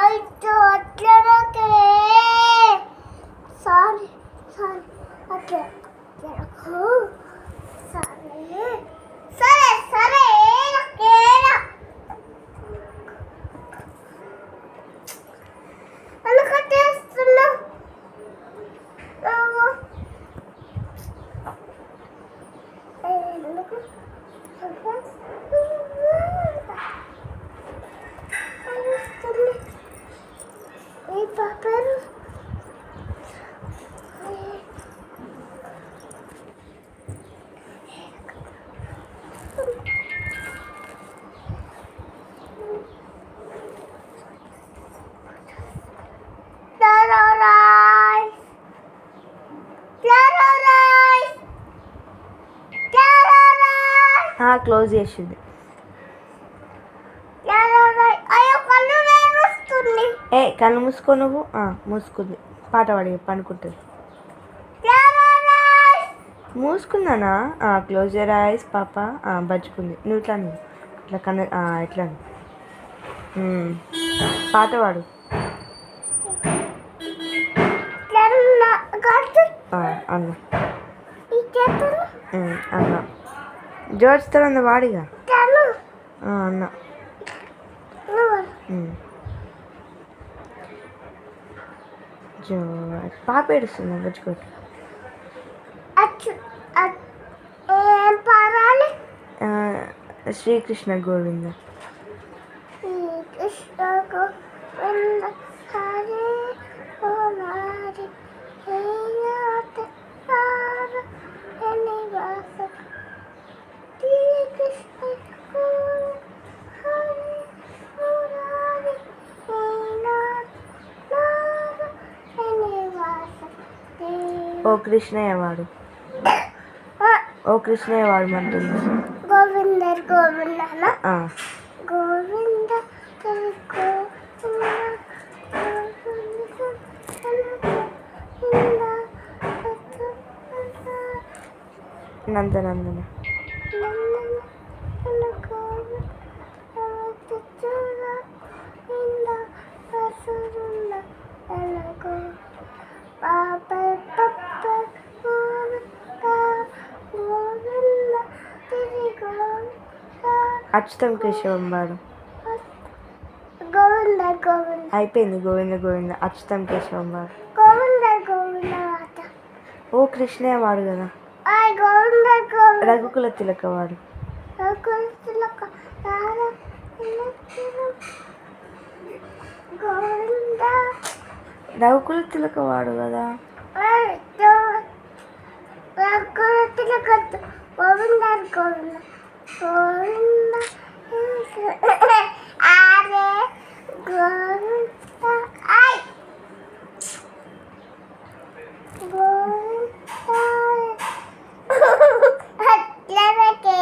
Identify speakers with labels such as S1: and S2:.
S1: అయితే అట్లనకే sorry sorry అట్లా సరే సరే సరే ఓకేనా అనుకట్టేస్తున్నా ఈ పాపరు
S2: క్లోజ్ చేసింది. కళ్ళు మూసుకో నువ్వు. మూసుకుంది. పాట పాడి పనుకుంటుంది. మూసుకుందానా? క్లోజ్ యువర్ ఐస్ పాప. బజ్జుకుంది. నువ్వు ఇట్లా ఇట్లా కన్ను ఇట్లా పాట పాడు. అన్న అన్న జోడ్స్తో ఉంది వాడిగా అన్న పాప ఏడుస్తుంది బజ్జుకోటి. శ్రీకృష్ణ గోవింద. ఓ కృష్ణయ్య వాడు. ఓ కృష్ణయ్య వాడు మంటుంది.
S1: గోవింద గోవింద గోవింద
S2: నందనందన అచ్యుతం కేశవం వాడు.
S1: గోవింద గోవింద
S2: అయిపోయింది. గోవింద గోవింద అచ్యుతం కేశవం వాడు.
S1: గోవింద గోవింద
S2: ఓ కృష్ణయ్య వాడు కదా.
S1: గోవింద గోవింద
S2: రఘుకుల తిలక వాడు. రఘుకుల తిలక వాడు కదా.
S1: గోవింద గోవింద గోవింద అరే గోవింద అట్లనకే